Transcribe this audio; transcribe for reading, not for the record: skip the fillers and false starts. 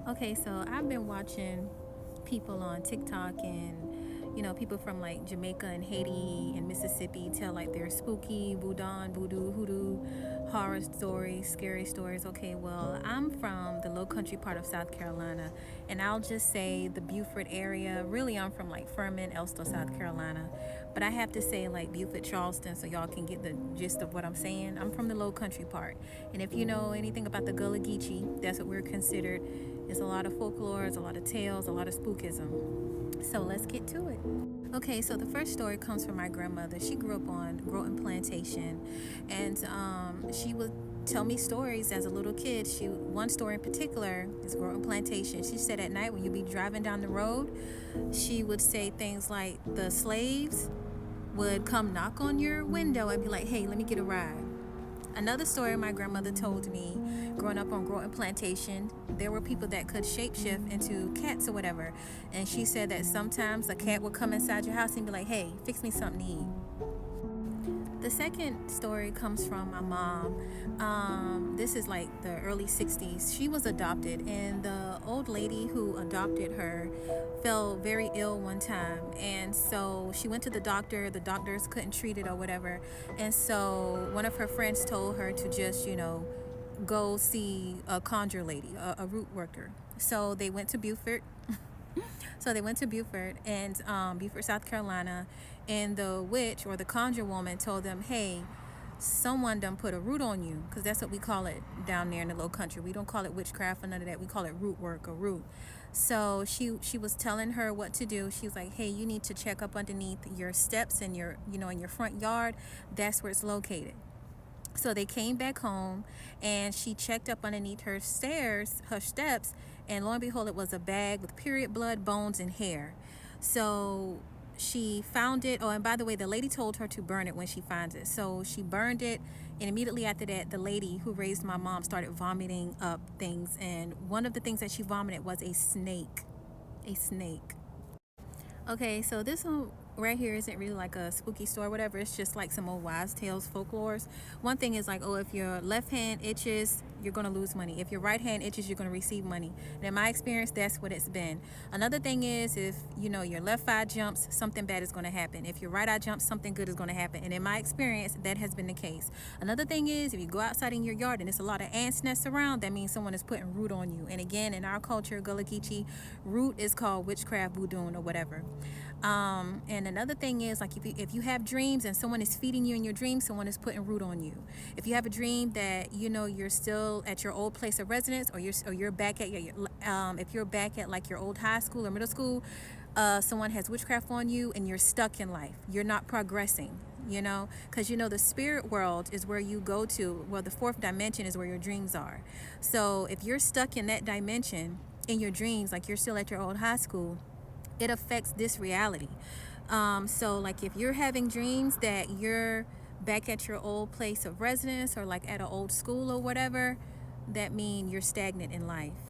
Okay, so I've been watching people on TikTok and people from like Jamaica and Haiti and Mississippi tell like their spooky, voodoo, hoodoo, horror stories, scary stories. Okay, well, I'm from the low country part of South Carolina, and I'll just say the Beaufort area. Really, I'm from like Furman, Elsto, South Carolina, but I have to say like Beaufort, Charleston, so y'all can get the gist of what I'm saying. I'm from the low country part, and if you know anything about the Gullah, that's what we're considered. It's a lot of folklore, it's a lot of tales, a lot of spookism. So let's get to it. Okay, so the first story comes from my grandmother. She grew up on Groton Plantation, and she would tell me stories as a little kid. One story in particular is Groton Plantation. She said at night when you'd be driving down the road, she would say things like the slaves would come knock on your window and be like, "Hey, let me get a ride." Another story my grandmother told me growing up on Groton Plantation, there were people that could shapeshift into cats or whatever. And she said that sometimes a cat would come inside your house and be like, "Hey, fix me something to eat." The second story comes from my mom. This is like the early 60s. She was adopted, and the old lady who adopted her fell very ill one time. And so she went to the doctor. The doctors couldn't treat it or whatever. And so one of her friends told her to just, go see a conjure lady, a root worker. So they went to Beaufort. So they went to Beaufort and Beaufort, South Carolina, and the witch or the conjure woman told them, "Hey, someone done put a root on you," because that's what we call it down there in the low country. We don't call it witchcraft or none of that. We call it root work or root. So she was telling her what to do. She was like, "Hey, you need to check up underneath your steps in your in your front yard. That's where it's located." So they came back home and she checked up underneath her steps, and lo and behold, it was a bag with period blood, bones, and hair. So she found it. Oh, and by the way, the lady told her to burn it when she finds it. So she burned it, and immediately after that, the lady who raised my mom started vomiting up things. And one of the things that she vomited was a snake. A snake. Okay, so this one right here isn't really like a spooky story, whatever. It's just like some old wives' tales, folklores. One thing is like, oh, if your left hand itches, you're going to lose money. If your right hand itches, you're going to receive money. And in my experience, that's what it's been. Another thing is if, your left eye jumps, something bad is going to happen. If your right eye jumps, something good is going to happen. And in my experience, that has been the case. Another thing is if you go outside in your yard and there's a lot of ants nests around, that means someone is putting root on you. And again, in our culture, Gullah, root is called witchcraft, voodoo, or whatever. And another thing is like if you have dreams and someone is feeding you in your dreams, someone is putting root on you. If you have a dream that you're still at your old place of residence, or you're back at if you're back at like your old high school or middle school, someone has witchcraft on you and you're stuck in life. You're not progressing. Because the spirit world is where you go to. Well, the fourth dimension is where your dreams are. So if you're stuck in that dimension in your dreams, like you're still at your old high school, it affects this reality. So like if you're having dreams that you're back at your old place of residence or like at an old school or whatever, that means you're stagnant in life.